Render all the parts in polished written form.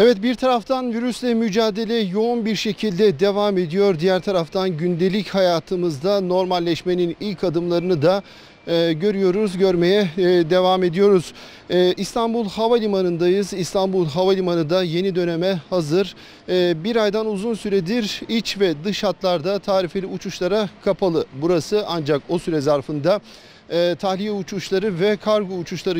Evet, bir taraftan virüsle mücadele yoğun bir şekilde devam ediyor. Diğer taraftan gündelik hayatımızda normalleşmenin ilk adımlarını da görüyoruz, görmeye devam ediyoruz. İstanbul Havalimanı'ndayız. İstanbul Havalimanı da yeni döneme hazır. Bir aydan uzun süredir iç ve dış hatlarda tarifeli uçuşlara kapalı burası, ancak o süre zarfında tahliye uçuşları ve kargo uçuşları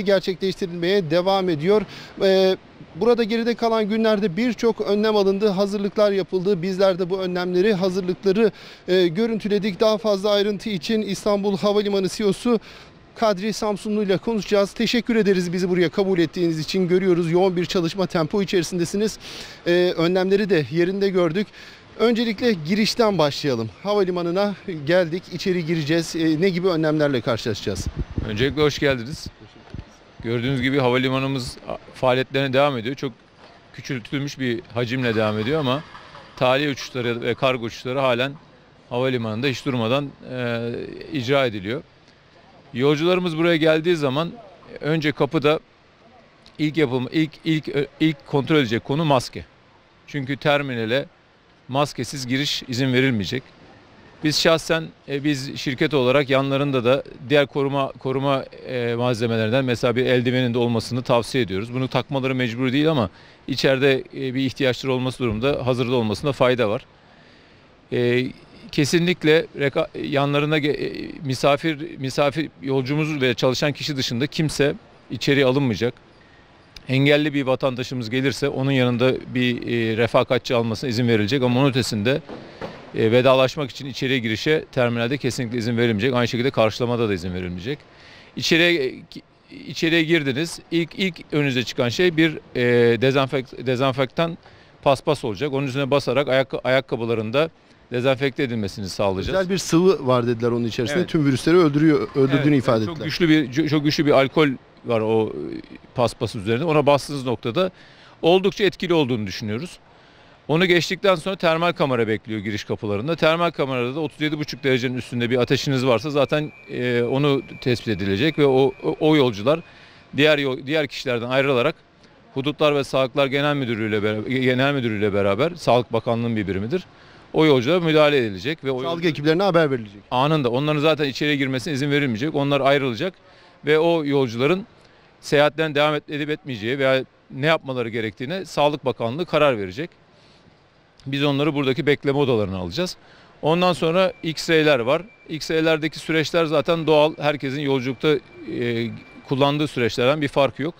gerçekleştirilmeye devam ediyor. Burada geride kalan günlerde birçok önlem alındı, hazırlıklar yapıldı. Bizler de bu önlemleri, hazırlıkları görüntüledik. Daha fazla ayrıntı için İstanbul Havalimanı CEO'su Kadri Samsunlu ile konuşacağız. Teşekkür ederiz bizi buraya kabul ettiğiniz için. Görüyoruz, yoğun bir çalışma tempo içerisindesiniz. Önlemleri de yerinde gördük. Öncelikle girişten başlayalım. Havalimanına geldik, içeri gireceğiz. Ne gibi önlemlerle karşılaşacağız? Öncelikle hoş geldiniz. Gördüğünüz gibi havalimanımız faaliyetlerine devam ediyor. Çok küçültülmüş bir hacimle devam ediyor ama tahliye uçuşları ve kargo uçuşları halen havalimanında hiç durmadan icra ediliyor. Yolcularımız buraya geldiği zaman önce kapıda ilk kontrol edecek konu maske. Çünkü terminale maskesiz giriş izin verilmeyecek. Biz şahsen biz şirket olarak yanlarında da diğer koruma malzemelerinden mesela bir eldivenin de olmasını tavsiye ediyoruz. Bunu takmaları mecbur değil ama içeride bir ihtiyaçları olması durumunda hazırda olmasında fayda var. Kesinlikle yanlarına misafir yolcumuz ve çalışan kişi dışında kimse içeri alınmayacak. Engelli bir vatandaşımız gelirse onun yanında bir refakatçi almasına izin verilecek ama onun ötesinde vedalaşmak için içeriye girişe terminalde kesinlikle izin verilmeyecek. Aynı şekilde karşılamada da izin verilmeyecek. İçeriye girdiniz. İlk önünüze çıkan şey bir dezenfektan paspas olacak. Onun üzerine basarak ayakkabılarında dezenfekte edilmesini sağlayacağız. Özel bir sıvı var dediler onun içerisinde. Evet. Tüm virüsleri öldürdüğünü ifade ettiler. Çok güçlü bir alkol var o paspas üzerinde. Ona bastığınız noktada oldukça etkili olduğunu düşünüyoruz. Onu geçtikten sonra termal kamera bekliyor giriş kapılarında. Termal kamerada da 37,5 derecenin üstünde bir ateşiniz varsa zaten onu tespit edilecek ve o yolcular diğer kişilerden ayrılarak Hudutlar ve Sağlıklar Genel Müdürlüğü'yle beraber Sağlık Bakanlığı'nın bir birimidir. O yolculara müdahale edilecek ve sağlık ekiplerine haber verilecek. Anında onların zaten içeriye girmesine izin verilmeyecek. Onlar ayrılacak ve o yolcuların seyahatlerine devam edip etmeyeceği veya ne yapmaları gerektiğine Sağlık Bakanlığı karar verecek. Biz onları buradaki bekleme odalarına alacağız. Ondan sonra X-ray'ler var. X-ray'lerdeki süreçler zaten doğal. Herkesin yolculukta kullandığı süreçlerden bir farkı yok.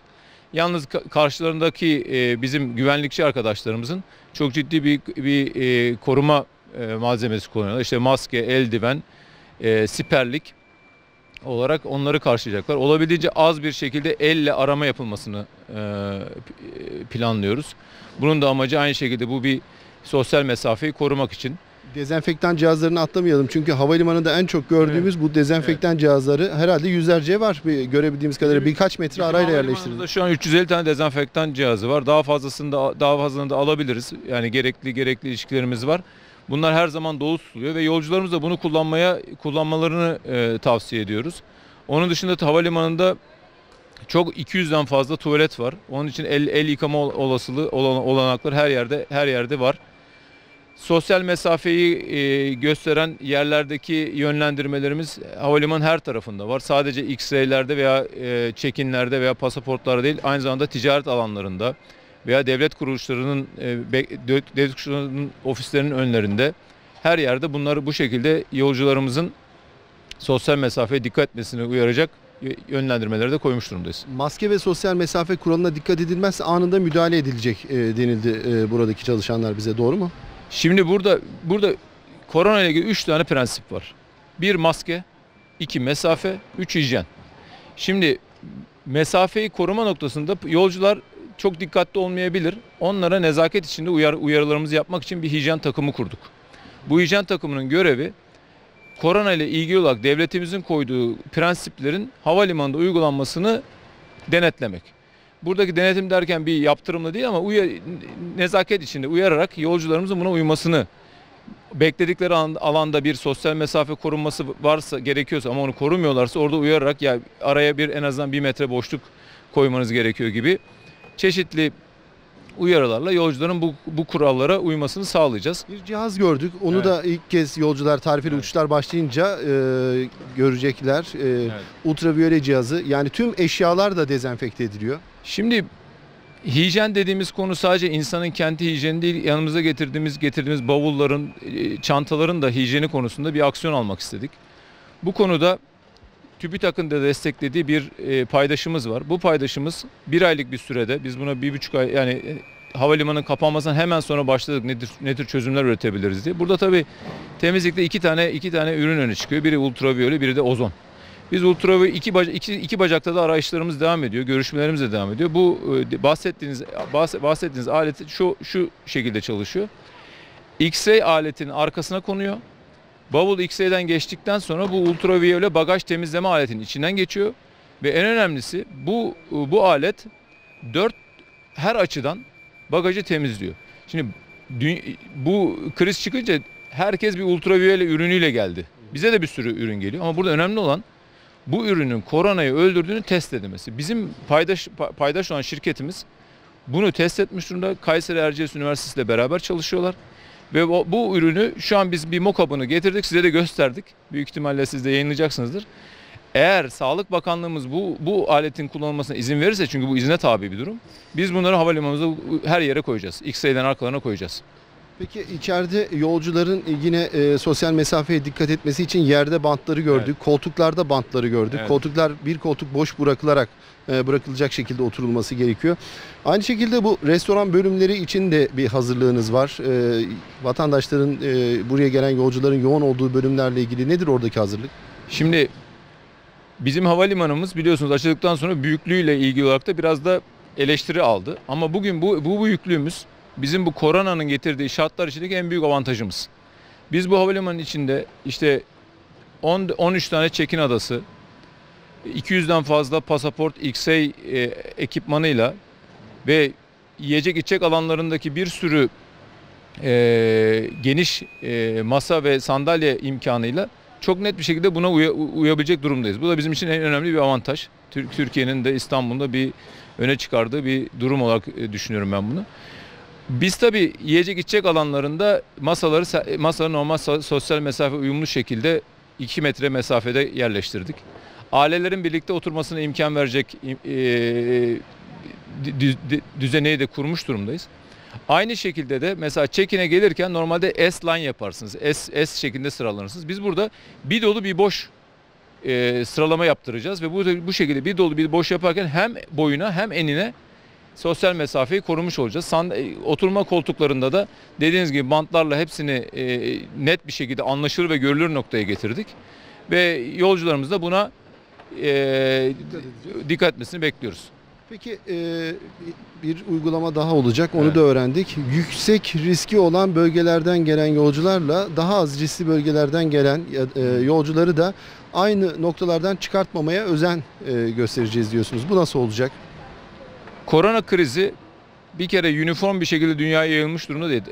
Yalnız karşılarındaki bizim güvenlikçi arkadaşlarımızın çok ciddi bir koruma malzemesi kullanıyorlar. İşte maske, eldiven, siperlik olarak onları karşılayacaklar. Olabildiğince az bir şekilde elle arama yapılmasını planlıyoruz. Bunun da amacı aynı şekilde bu bir sosyal mesafeyi korumak için. Dezenfektan cihazlarını atlamayalım. Çünkü havalimanında en çok gördüğümüz bu dezenfektan cihazları herhalde yüzlerce var. Görebildiğimiz kadarıyla birkaç metre arayla yerleştirildi. Şu an 350 tane dezenfektan cihazı var. Daha fazlasını da alabiliriz. Yani gerekli ilişkilerimiz var. Bunlar her zaman dolu tutuluyor ve yolcularımız da bunu kullanmalarını tavsiye ediyoruz. Onun dışında havalimanında çok 200'den fazla tuvalet var. Onun için el yıkama olanakları her yerde var. Sosyal mesafeyi gösteren yerlerdeki yönlendirmelerimiz havalimanı her tarafında var. Sadece X-ray'lerde veya check-in'lerde veya pasaportlarda değil, aynı zamanda ticaret alanlarında veya devlet kuruluşlarının ofislerinin önlerinde her yerde bunları bu şekilde yolcularımızın sosyal mesafeye dikkat etmesini uyaracak yönlendirmeleri de koymuş durumdayız. Maske ve sosyal mesafe kuralına dikkat edilmezse anında müdahale edilecek denildi buradaki çalışanlar bize, doğru mu? Şimdi burada korona ile ilgili 3 tane prensip var. 1 maske, 2 mesafe, 3 hijyen. Şimdi mesafeyi koruma noktasında yolcular çok dikkatli olmayabilir. Onlara nezaket içinde uyarılarımızı yapmak için bir hijyen takımı kurduk. Bu hijyen takımının görevi korona ile ilgili olarak devletimizin koyduğu prensiplerin havalimanında uygulanmasını denetlemek. Buradaki denetim derken bir yaptırımla değil ama nezaket içinde uyararak yolcularımızın buna uymasını, bekledikleri alanda bir sosyal mesafe korunması varsa, gerekiyorsa ama onu korumuyorlarsa orada uyararak ya araya en azından 1 metre boşluk koymanız gerekiyor gibi çeşitli uyarılarla yolcuların bu kurallara uymasını sağlayacağız. Bir cihaz gördük. Onu Evet. da ilk kez yolcular tarifeli Evet. uçuşlar başlayınca görecekler. Evet. Ultraviyole cihazı. Yani tüm eşyalar da dezenfekte ediliyor. Şimdi hijyen dediğimiz konu sadece insanın kendi hijyeni değil, yanımıza getirdiğimiz bavulların, çantaların da hijyeni konusunda bir aksiyon almak istedik. Bu konuda TÜBİTAK'ın da desteklediği bir paydaşımız var. Bu paydaşımız bir aylık bir sürede, biz buna 1,5 ay, yani havalimanının kapanmasından hemen sonra başladık ne tür çözümler üretebiliriz diye. Burada tabii temizlikte iki tane ürün öne çıkıyor. Biri ultraviyole, biri de ozon. Biz ultraviyole iki bacakta da arayışlarımız devam ediyor, görüşmelerimiz de devam ediyor. Bu bahsettiğiniz alet şu şekilde çalışıyor. X-ray aletinin arkasına konuyor. Bavul X-ray'den geçtikten sonra bu ultraviyole bagaj temizleme aletinin içinden geçiyor ve en önemlisi bu alet her açıdan bagajı temizliyor. Şimdi bu kriz çıkınca herkes bir ultraviyole ürünüyle geldi. Bize de bir sürü ürün geliyor ama burada önemli olan bu ürünün koronayı öldürdüğünü test edilmesi. Bizim paydaş olan şirketimiz bunu test etmiş durumda. Kayseri Erciyes Üniversitesi ile beraber çalışıyorlar. Ve bu ürünü şu an biz bir mock-up'ını getirdik, size de gösterdik. Büyük ihtimalle siz de yayınlayacaksınızdır. Eğer Sağlık Bakanlığımız bu aletin kullanılmasına izin verirse, çünkü bu izne tabi bir durum, biz bunları havalimanımızda her yere koyacağız. X-ray'den arkalarına koyacağız. Peki içeride yolcuların yine sosyal mesafeye dikkat etmesi için yerde bantları gördük. Evet. Koltuklarda bantları gördük. Evet. Koltuklar, bir koltuk boş bırakılacak şekilde oturulması gerekiyor. Aynı şekilde bu restoran bölümleri için de bir hazırlığınız var. Vatandaşların, buraya gelen yolcuların yoğun olduğu bölümlerle ilgili nedir oradaki hazırlık? Şimdi bizim havalimanımız biliyorsunuz açıldıktan sonra büyüklüğüyle ilgili olarak da biraz da eleştiri aldı. Ama bugün bu büyüklüğümüz bizim bu koronanın getirdiği şartlar içindeki en büyük avantajımız. Biz bu havalimanının içinde işte 13 tane check-in adası, 200'den fazla pasaport X-ray ekipmanıyla ve yiyecek içecek alanlarındaki bir sürü geniş masa ve sandalye imkanıyla çok net bir şekilde buna uyabilecek durumdayız. Bu da bizim için en önemli bir avantaj. Türkiye'nin de İstanbul'da bir öne çıkardığı bir durum olarak düşünüyorum ben bunu. Biz tabii yiyecek içecek alanlarında masaları normal sosyal mesafe uyumlu şekilde 2 metre mesafede yerleştirdik. Ailelerin birlikte oturmasına imkan verecek düzeneyi de kurmuş durumdayız. Aynı şekilde de mesela check-in'e gelirken normalde S-line yaparsınız. S şeklinde sıralanırsınız. Biz burada bir dolu bir boş sıralama yaptıracağız ve bu şekilde bir dolu bir boş yaparken hem boyuna hem enine sosyal mesafeyi korumuş olacağız. Oturma koltuklarında da dediğiniz gibi bantlarla hepsini net bir şekilde anlaşılır ve görülür noktaya getirdik. Ve yolcularımız da buna dikkat etmesini bekliyoruz. Peki bir uygulama daha olacak. Onu Evet. da öğrendik. Yüksek riski olan bölgelerden gelen yolcularla daha az riskli bölgelerden gelen yolcuları da aynı noktalardan çıkartmamaya özen göstereceğiz diyorsunuz. Bu nasıl olacak? Korona krizi bir kere uniform bir şekilde dünyaya yayılmış durumda değil.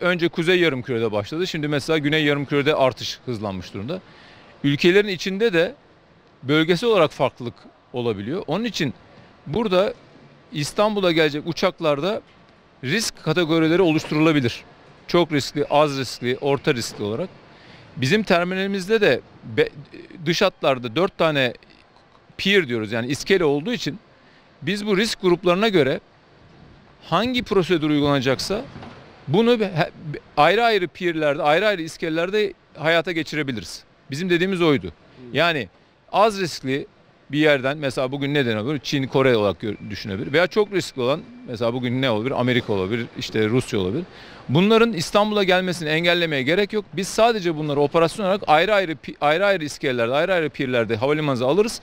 Önce Kuzey Yarımküre'de başladı. Şimdi mesela Güney Yarımküre'de artış hızlanmış durumda. Ülkelerin içinde de bölgesel olarak farklılık olabiliyor. Onun için burada İstanbul'a gelecek uçaklarda risk kategorileri oluşturulabilir. Çok riskli, az riskli, orta riskli olarak. Bizim terminalimizde de dış hatlarda 4 tane pier diyoruz, yani iskele olduğu için biz bu risk gruplarına göre hangi prosedür uygulanacaksa bunu ayrı ayrı pierlerde, ayrı ayrı iskelelerde hayata geçirebiliriz. Bizim dediğimiz oydu. Yani az riskli bir yerden mesela bugün ne denebilir? Çin, Kore olarak düşünebilir. Veya çok riskli olan mesela bugün ne olabilir? Amerika olabilir, işte Rusya olabilir. Bunların İstanbul'a gelmesini engellemeye gerek yok. Biz sadece bunları operasyon olarak ayrı ayrı iskelelerde, ayrı ayrı pierlerde havalimanına alırız.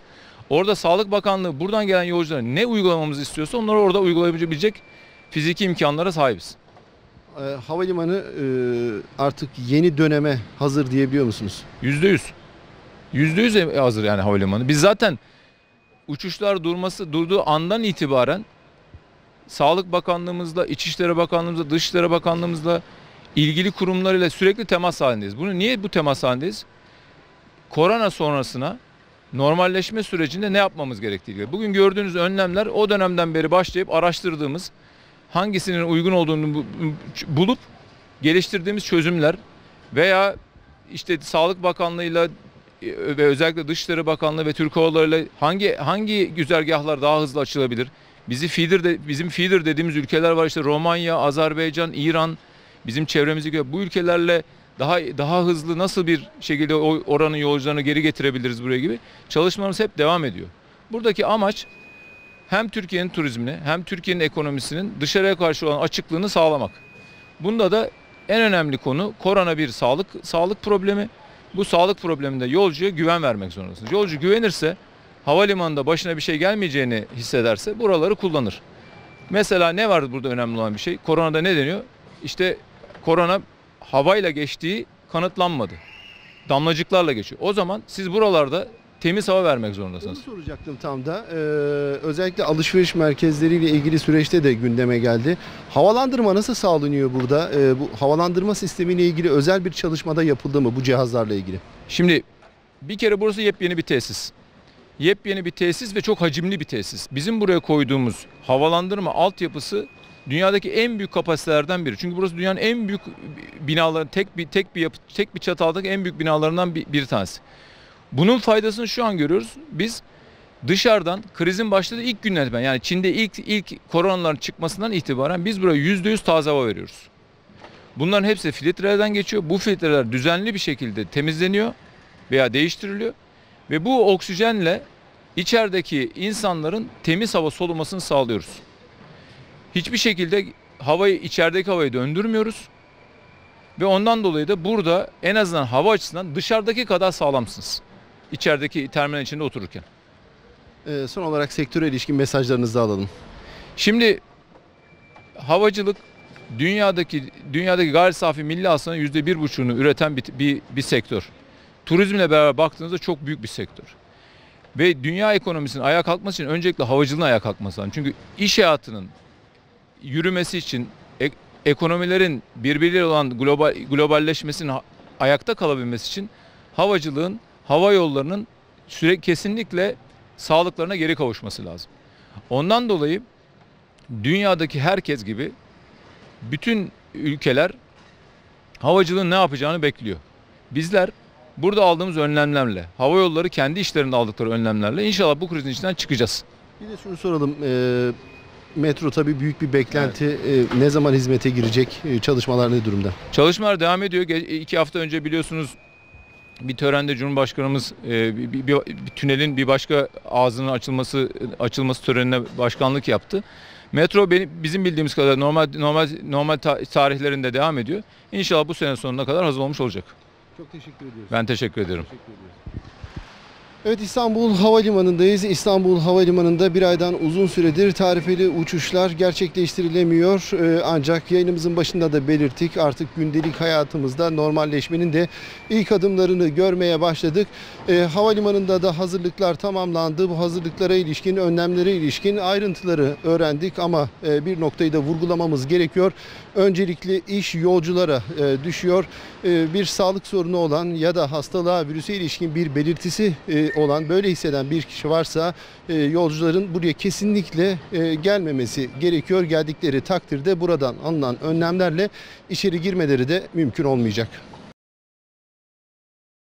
Orada Sağlık Bakanlığı buradan gelen yolculara ne uygulamamızı istiyorsa onları orada uygulayabilecek fiziki imkanlara sahibiz. Havalimanı artık yeni döneme hazır diyebiliyor musunuz? %100. %100 hazır yani havalimanı. Biz zaten uçuşlar durduğu andan itibaren Sağlık Bakanlığımızla, İçişleri Bakanlığımızla, Dışişleri Bakanlığımızla ilgili kurumlarıyla sürekli temas halindeyiz. Niye bu temas halindeyiz? Korona sonrasına normalleşme sürecinde ne yapmamız gerektiği. Bugün gördüğünüz önlemler o dönemden beri başlayıp araştırdığımız, hangisinin uygun olduğunu bulup geliştirdiğimiz çözümler veya işte Sağlık Bakanlığı'yla ve özellikle Dışişleri Bakanlığı ve Türk Hava Yolları'yla hangi güzergahlar daha hızlı açılabilir? Bizim feeder dediğimiz ülkeler var, işte Romanya, Azerbaycan, İran, bizim çevremizdeki bu ülkelerle daha hızlı nasıl bir şekilde oranın yolcularını geri getirebiliriz buraya gibi çalışmalarımız hep devam ediyor. Buradaki amaç hem Türkiye'nin turizmini hem Türkiye'nin ekonomisinin dışarıya karşı olan açıklığını sağlamak. Bunda da en önemli konu korona bir sağlık problemi. Bu sağlık probleminde yolcuya güven vermek zorundasınız. Yolcu güvenirse, havalimanında başına bir şey gelmeyeceğini hissederse buraları kullanır. Mesela ne var burada önemli olan bir şey? Koronada ne deniyor? İşte korona havayla geçtiği kanıtlanmadı. Damlacıklarla geçiyor. O zaman siz buralarda temiz hava vermek zorundasınız. Bunu soracaktım tam da. Özellikle alışveriş merkezleriyle ilgili süreçte de gündeme geldi. Havalandırma nasıl sağlanıyor burada? Bu havalandırma sistemiyle ilgili özel bir çalışmada yapıldı mı bu cihazlarla ilgili? Şimdi bir kere burası yepyeni bir tesis. Yepyeni bir tesis ve çok hacimli bir tesis. Bizim buraya koyduğumuz havalandırma altyapısı dünyadaki en büyük kapasitelerden biri. Çünkü burası dünyanın en büyük binaların tek bir çatı altındaki en büyük binalarından bir tanesi. Bunun faydasını şu an görüyoruz. Biz dışarıdan krizin başladığı ilk günlerden, yani Çin'de ilk koronaların çıkmasından itibaren biz buraya %100 taze hava veriyoruz. Bunların hepsi filtrelerden geçiyor. Bu filtreler düzenli bir şekilde temizleniyor veya değiştiriliyor. Ve bu oksijenle içerideki insanların temiz hava solumasını sağlıyoruz. Hiçbir şekilde içerideki havayı döndürmüyoruz. Ve ondan dolayı da burada en azından hava açısından dışarıdaki kadar sağlamsınız. İçerideki terminal içinde otururken. Son olarak sektöre ilişkin mesajlarınızı da alalım. Şimdi havacılık dünyadaki gayri safi milli hasılanın %1,5'unu üreten bir sektör. Turizmle beraber baktığınızda çok büyük bir sektör. Ve dünya ekonomisinin ayağa kalkması için öncelikle havacılığın ayağa kalkması lazım. Çünkü iş hayatının yürümesi için, ekonomilerin birbiriyle olan globalleşmesinin ayakta kalabilmesi için havacılığın, hava yollarının kesinlikle sağlıklarına geri kavuşması lazım. Ondan dolayı dünyadaki herkes gibi bütün ülkeler havacılığın ne yapacağını bekliyor. Bizler burada aldığımız önlemlerle, hava yolları kendi işlerinde aldıkları önlemlerle inşallah bu krizin içinden çıkacağız. Bir de şunu soralım. Metro tabii büyük bir beklenti. Evet. Ne zaman hizmete girecek? Çalışmalar ne durumda? Çalışmalar devam ediyor. 2 hafta önce biliyorsunuz bir törende Cumhurbaşkanımız bir tünelin bir başka ağzının açılması törenine başkanlık yaptı. Metro bizim bildiğimiz kadar normal tarihlerinde devam ediyor. İnşallah bu sene sonuna kadar hazır olmuş olacak. Çok teşekkür ediyoruz. Ben teşekkür ederim. Evet, İstanbul Havalimanı'ndayız. İstanbul Havalimanı'nda bir aydan uzun süredir tarifeli uçuşlar gerçekleştirilemiyor. Ancak yayınımızın başında da belirttik. Artık gündelik hayatımızda normalleşmenin de ilk adımlarını görmeye başladık. Havalimanında da hazırlıklar tamamlandı. Bu hazırlıklara ilişkin, önlemlere ilişkin ayrıntıları öğrendik ama bir noktayı da vurgulamamız gerekiyor. Öncelikle iş yolculara düşüyor. Bir sağlık sorunu olan ya da hastalığa, virüse ilişkin bir belirtisi olan, böyle hisseden bir kişi varsa yolcuların buraya kesinlikle gelmemesi gerekiyor. Geldikleri takdirde buradan alınan önlemlerle içeri girmeleri de mümkün olmayacak.